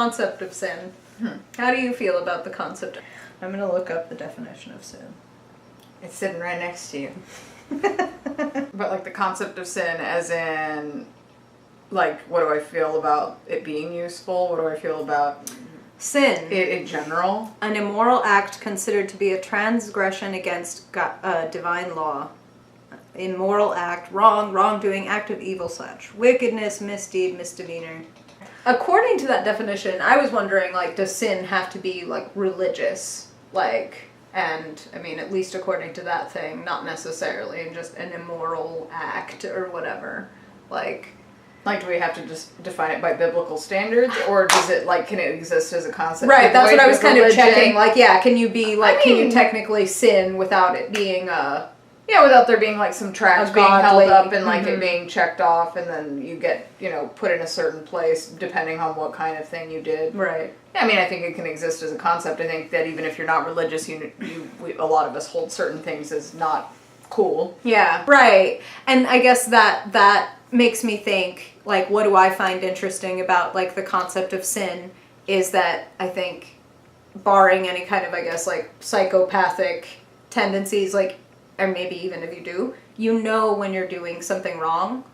concept of sin. How do you feel about the concept? I'm going to look up the definition of sin. It's sitting right next to you. But like the concept of sin as in, like, what do I feel about it being useful? What do I feel about sin it in general? An immoral act considered to be a transgression against divine law. Immoral act, wrongdoing, act of evil such. Wickedness, misdeed, misdemeanor. According to that definition, I was wondering, like, does sin have to be, like, religious? Like, and, I mean, at least according to that thing, not necessarily just an immoral act or whatever. Like, do we have to just define it by biblical standards, or does it, like, can it exist as a concept? Right, that's what I was kind of religion? checking. Like, yeah, can you be, like, can you technically sin without it being yeah, without there being, like, some tracks being godly, held up and, like, it being checked off, and then you get, you know, put in a certain place depending on what kind of thing you did. Right. Yeah, I mean, I think it can exist as a concept. I think that even if you're not religious, a lot of us hold certain things as not cool. Yeah, right. And I guess that makes me think, like, what do I find interesting about, like, the concept of sin is that I think, barring any kind of, I guess, like, psychopathic tendencies, like, or maybe even if you do, you know when you're doing something wrong.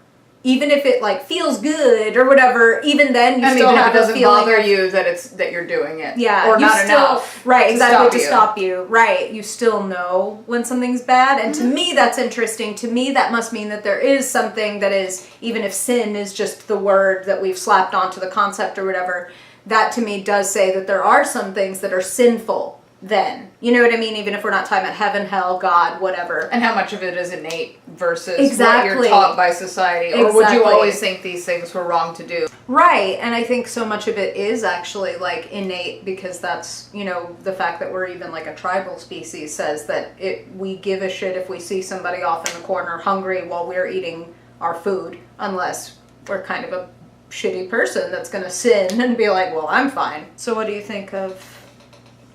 Even if it, like, feels good or whatever, even then you still have it doesn't a feeling bother you that you're doing it. Yeah, or you not still, enough. Right, exactly, to stop stop you. Right, you still know when something's bad. And to me, that's interesting. To me, that must mean that there is something that is, even if sin is just the word that we've slapped onto the concept or whatever, that to me does say that there are some things that are sinful then. You know what I mean? Even if we're not talking about heaven, hell, God, whatever. And how much of it is innate versus Exactly. what you're taught by society. Or would you always think these things were wrong to do? Right, and I think so much of it is actually, like, innate, because that's, you know, the fact that we're even, like, a tribal species says that we give a shit if we see somebody off in the corner hungry while we're eating our food, unless we're kind of a shitty person that's gonna sin and be like, well, I'm fine. So what do you think of,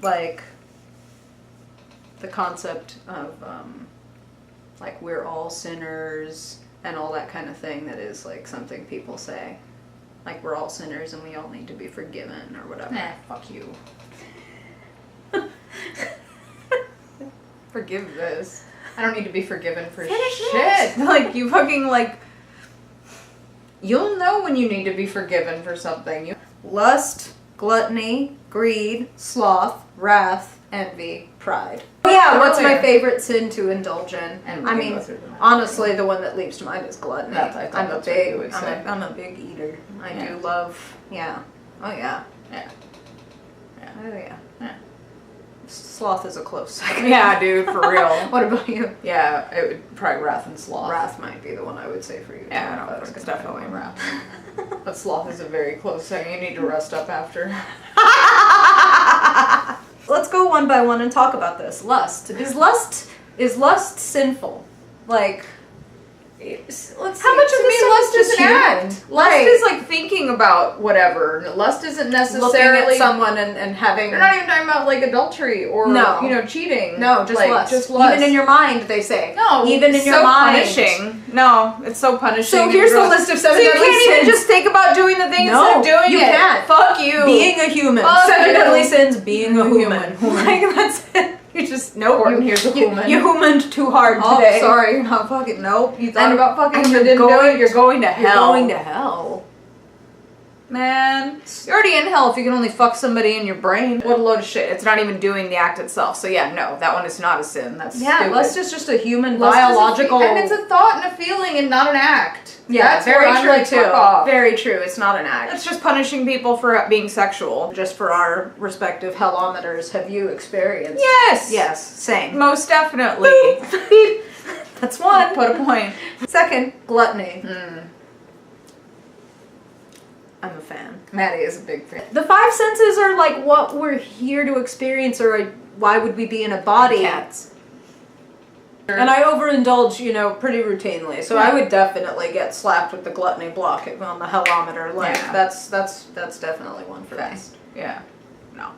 like, the concept of, like, we're all sinners and all that kind of thing that is, like, something people say? Like, we're all sinners and we all need to be forgiven or whatever. Nah, fuck you. Forgive this. I don't need to be forgiven for shit. Like, you fucking, like, you'll know when you need to be forgiven for something. Lust, gluttony, greed, sloth, wrath, envy, pride. Yeah, what's my favorite sin to indulge in? And I mean, honestly, the one that leaps to mind is gluttony. I'm a big eater. I do love, yeah. Oh, yeah. Yeah. Oh, yeah. Sloth is a close second. Yeah, dude, for real. What about you? Yeah, it would probably wrath and sloth. Wrath might be the one I would say for you. Yeah, no, it's definitely wrath. But sloth is a very close second. You need to rest up after. Let's go one by one and talk about this. Lust. Is lust sinful? Like, how much of me lust is an act? Lust is like thinking about whatever. Lust isn't necessarily looking at someone and having. You're not even talking about, like, adultery or cheating. No, just like, lust. Just lust. Even in your mind, they say. No, even in your mind. Punishing. No, it's so punishing. So here's the list of 7 deadly sins. So you can't even sins. just think about doing the things instead of doing you it. can't. Fuck you. Being a human. 7 deadly sins. Being a human. Like, that's it. You just here's a human. You humaned too hard today. Oh, sorry. No, fucking nope. You thought about fucking and you didn't do it. You're going to hell. You're going to hell. Man, you're already in hell if you can only fuck somebody in your brain. What a load of shit. It's not even doing the act itself. So yeah, no, that one is not a sin. That's stupid. Lust is just a human biological. And it's a thought and a feeling and not an act. Yeah, that's very true like, too. Very true. It's not an act. It's just punishing people for being sexual. Just for our respective hellometers, have you experienced? Yes. Yes. Same. Most definitely. That's one. Put a point. Second, gluttony. I'm a fan. Maddie is a big fan. The 5 senses are like what we're here to experience, or why would we be in a body? Cats. And I overindulge, pretty routinely. So I would definitely get slapped with the gluttony block on the hellometer. Like that's definitely one for me. Yeah. No.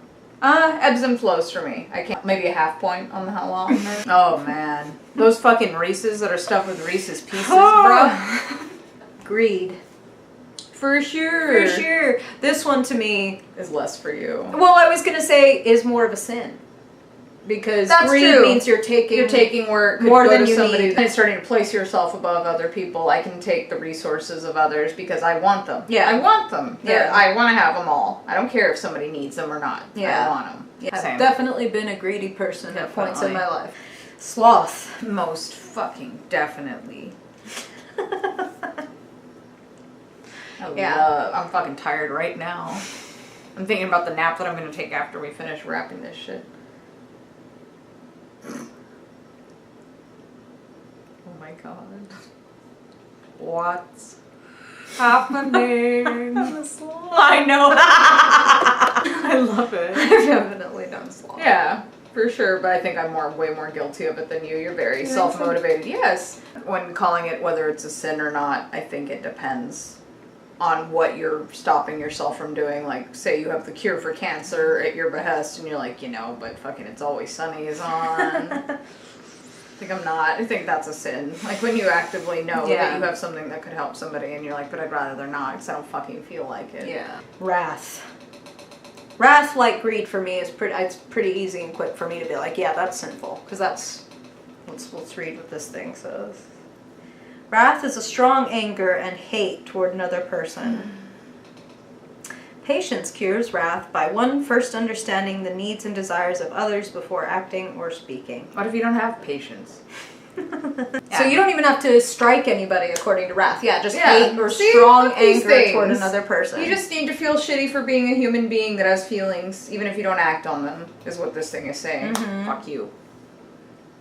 Ebbs and flows for me. I can't. Maybe a half point on the hellometer. Oh man, those fucking Reese's that are stuffed with Reese's Pieces, bro. Greed. For sure. For sure. This one to me is less for you. Well, I was gonna say is more of a sin. Because that's greed true. means you're taking work more than to you somebody need. and starting to place yourself above other people. I can take the resources of others because I want them. Yeah. I want them. Yeah. I want to have them all. I don't care if somebody needs them or not. Yeah. I want them. Yeah. Same. I've definitely been a greedy person at points in Definitely. my life. Sloth. Most fucking definitely. I'm fucking tired right now. I'm thinking about the nap that I'm going to take after we finish wrapping this shit. Oh my god. What's happening? I know. I love it. I've definitely done sloth. Yeah, for sure, but I think I'm way more guilty of it than you. You're very self-motivated. Yes. When calling it whether it's a sin or not, I think it depends on what you're stopping yourself from doing. Like, say you have the cure for cancer at your behest and you're like, but fucking It's Always Sunny is on. I'm not. I think that's a sin. Like, when you actively know that you have something that could help somebody and you're like, but I'd rather they're not because I don't fucking feel like it. Yeah. Wrath. Wrath, like greed, for me is it's pretty easy and quick for me to be like, yeah, that's sinful. Because that's, let's read what this thing says. Wrath is a strong anger and hate toward another person. Patience cures wrath by one first understanding the needs and desires of others before acting or speaking. What if you don't have patience? So you don't even have to strike anybody according to wrath. Yeah, just hate or strong anger toward another person. You just need to feel shitty for being a human being that has feelings, even if you don't act on them, is what this thing is saying. Fuck you.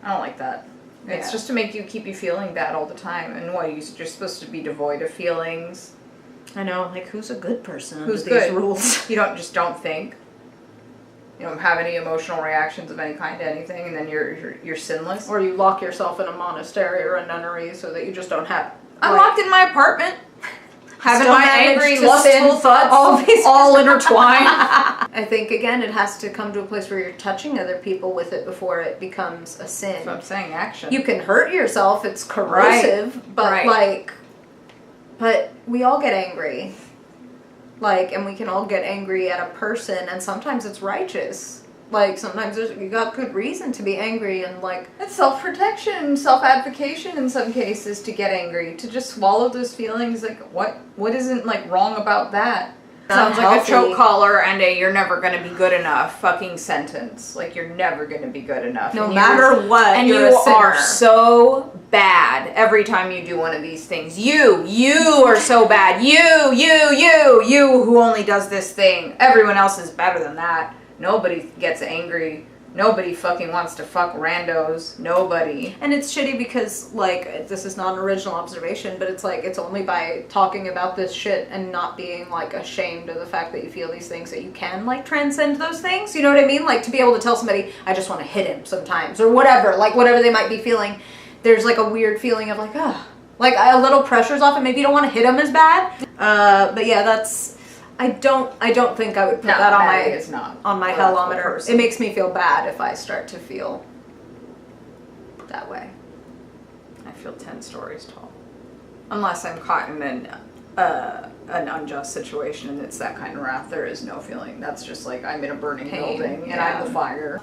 I don't like that. It's just to make you keep you feeling bad all the time. And what, you're supposed to be devoid of feelings? I know, like, who's a good person Who's under these good? rules? You don't think. You don't have any emotional reactions of any kind to anything, and then you're sinless. Or you lock yourself in a monastery or a nunnery so that you just don't have... I'm locked in my apartment. Having my angry, to lustful sin thoughts all intertwined. I think, again, it has to come to a place where you're touching other people with it before it becomes a sin. That's what I'm saying, action. You can hurt yourself, it's corrosive, but but we all get angry. And we can all get angry at a person, and sometimes it's righteous. Sometimes you got good reason to be angry, and it's self-protection, self-advocation in some cases to get angry, to just swallow those feelings. What isn't wrong about that? Sounds like a choke collar and a "you're never gonna be good enough" fucking sentence. You're never gonna be good enough. No matter what, and you're you a sinner. are so bad every time you do one of these things. You are so bad. You who only does this thing. Everyone else is better than that. Nobody gets angry. Nobody fucking wants to fuck randos. Nobody. And it's shitty because, this is not an original observation, but it's only by talking about this shit and not being, ashamed of the fact that you feel these things that you can, transcend those things. You know what I mean? To be able to tell somebody, I just want to hit him sometimes, or whatever, whatever they might be feeling. There's, a weird feeling of, a little pressure's off, and maybe you don't want to hit him as bad. But yeah, that's... I don't think I would put that on my hellometer. It makes me feel bad if I start to feel that way. I feel 10 stories tall. Unless I'm caught in an unjust situation and it's that kind of wrath, there is no feeling. That's just I'm in a burning building and I'm the fire.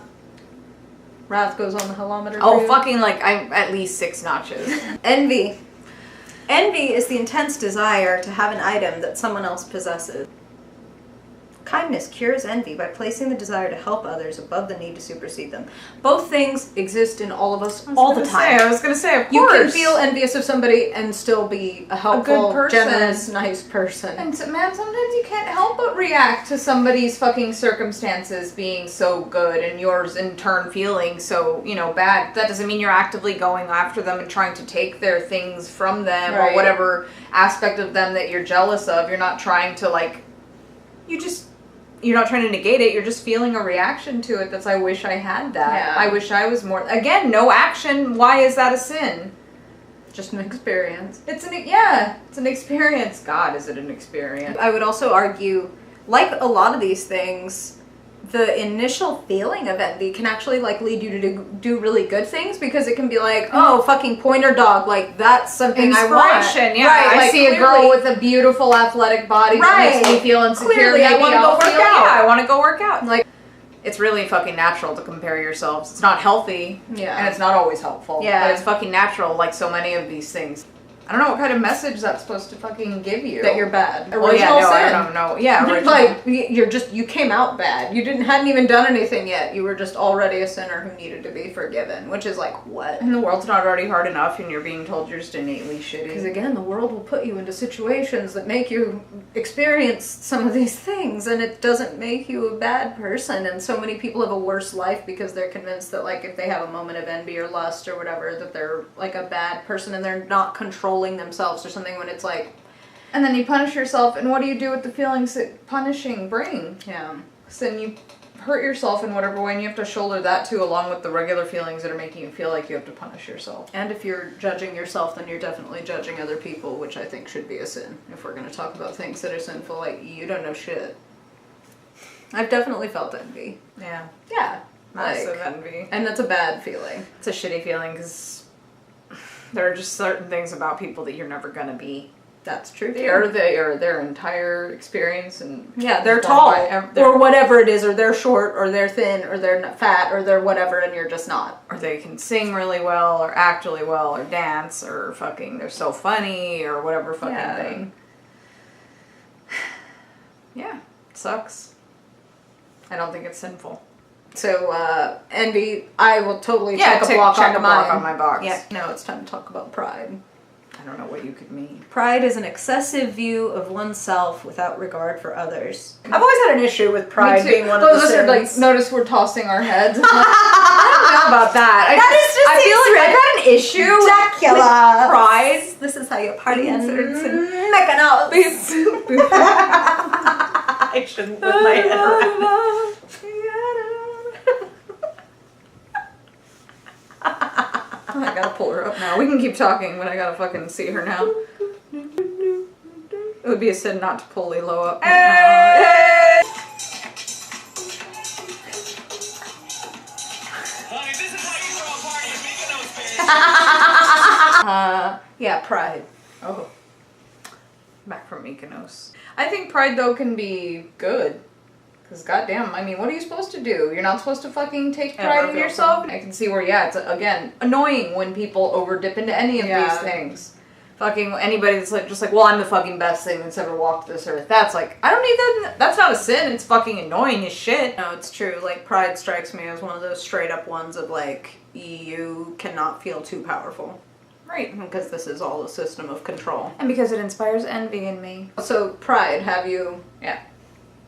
Wrath goes on the hellometer. Oh, fucking I'm at least 6 notches. Envy. Envy is the intense desire to have an item that someone else possesses. Kindness cures envy by placing the desire to help others above the need to supersede them. Both things exist in all of us all the time. I was going to say, of course. You can feel envious of somebody and still be a helpful, good person. generous, nice person. And man, sometimes you can't help but react to somebody's fucking circumstances being so good and yours in turn feeling so, bad. That doesn't mean you're actively going after them and trying to take their things from them or whatever aspect of them that you're jealous of. You're not trying to you're not trying to negate it, you're just feeling a reaction to it that's, I wish I had that. Yeah. I wish I was more... Again, no action. Why is that a sin? Just an experience. It's an experience. God, is it an experience? I would also argue, a lot of these things, the initial feeling of envy can actually like lead you to do really good things, because it can be like, oh, fucking pointer dog, like that's something I want. Inspiration, yeah. Right, I like, see a girl with a beautiful athletic body that makes me feel insecure. Clearly, I want to go work out. Yeah, I want to go work out. Like, it's really fucking natural to compare yourselves. It's not healthy. Yeah. And it's not always helpful. Yeah. But it's fucking natural, like so many of these things. I don't know what kind of message that's supposed to fucking give you. that you're bad. Well, yeah, Original no, sin. I don't know. Yeah, original. Like, you came out bad. You hadn't even done anything yet. You were just already a sinner who needed to be forgiven, which is like, what? And the world's not already hard enough, and you're being told you're just innately shitty. Because again, the world will put you into situations that make you experience some of these things, and it doesn't make you a bad person. And so many people have a worse life because they're convinced that, like, if they have a moment of envy or lust or whatever, that they're like a bad person and they're not controlling themselves or something, when it's like... And then you punish yourself, and what do you do with the feelings that punishing bring? Yeah. So then you hurt yourself in whatever way, and you have to shoulder that too, along with the regular feelings that are making you feel like you have to punish yourself. And if you're judging yourself, then you're definitely judging other people, which I think should be a sin. If we're going to talk about things that are sinful, like, you don't know shit. I've definitely felt envy. Yeah. Yeah. Massive Like, envy. and that's a bad feeling. It's a shitty feeling, because there are just certain things about people that you're never going to be. That's true. They are their entire experience, and yeah, they're tall, or whatever it is, or they're short, or they're thin, or they're fat, or they're whatever, and you're just not. Or they can sing really well, or act really well, or dance, or fucking they're so funny, or whatever fucking thing. Yeah, it sucks. I don't think it's sinful. So, envy, I will totally check a block on my box. Yeah, now it's time to talk about pride. I don't know what you could mean. Pride is an excessive view of oneself without regard for others. I've always had an issue with pride being one of the sins. Like, notice we're tossing our heads. I don't know about that. I feel like I've had an issue with pride. This is how you party and I shouldn't put my head around. I gotta pull her up now. We can keep talking, but I gotta fucking see her now. It would be a sin not to pull Lilo up. Hey! This is how you throw a party at Mykonos, bitch. Yeah, pride. Oh. Back from Mykonos. I think pride, though, can be good. Because goddamn, I mean, what are you supposed to do? You're not supposed to fucking take pride in yourself? I can see where, yeah, it's, again, annoying when people over dip into any of these things. Fucking anybody that's like, just like, well, I'm the fucking best thing that's ever walked this earth. That's like, I don't need that. That's not a sin. It's fucking annoying as shit. No, it's true. Like, pride strikes me as one of those straight up ones of like, you cannot feel too powerful. Right. Because this is all a system of control. And because it inspires envy in me. So, pride, have you... Yeah.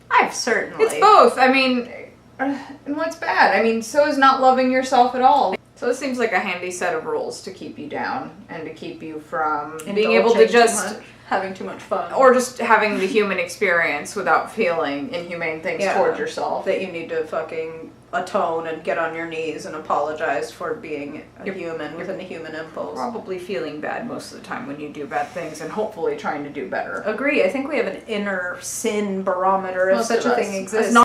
I've certainly... It's both. I mean, and what's bad? I mean, so is not loving yourself at all. So it seems like a handy set of rules to keep you down and to keep you from being able to just... having too much fun. Or just having the human experience without feeling inhumane things towards yourself. That you need to fucking atone and get on your knees and apologize for being a human with a human impulse. Probably feeling bad most of the time when you do bad things and hopefully trying to do better. Agree. I think we have an inner sin barometer if such a thing exists.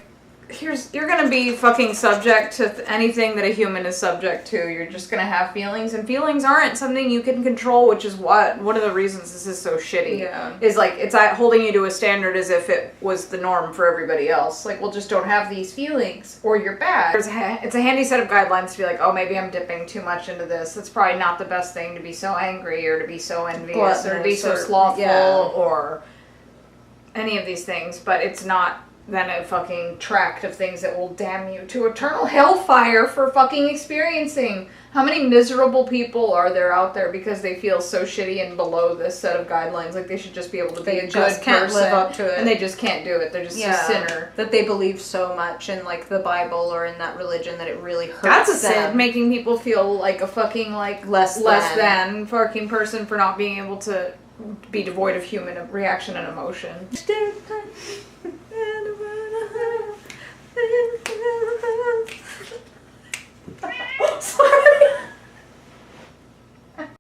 You're gonna be fucking subject to anything that a human is subject to. You're just gonna have feelings, and feelings aren't something you can control, which is one of the reasons this is so shitty. Yeah. Is like, it's holding you to a standard as if it was the norm for everybody else. Like, well, just don't have these feelings, or you're bad. It's a handy set of guidelines to be like, oh, maybe I'm dipping too much into this. That's probably not the best thing to be so angry, or to be so envious, or to be so slothful, or any of these things, but it's not then a fucking tract of things that will damn you to eternal hellfire for fucking experiencing. How many miserable people are there out there because they feel so shitty and below this set of guidelines? Like, they should just be able to be a good person. Can't live up to it. And they just can't do it. They're just a sinner. That they believe so much in, like, the Bible or in that religion that it really hurts That's a them. sin. Making people feel like a fucking, like, less than fucking person for not being able to be devoid of human reaction and emotion.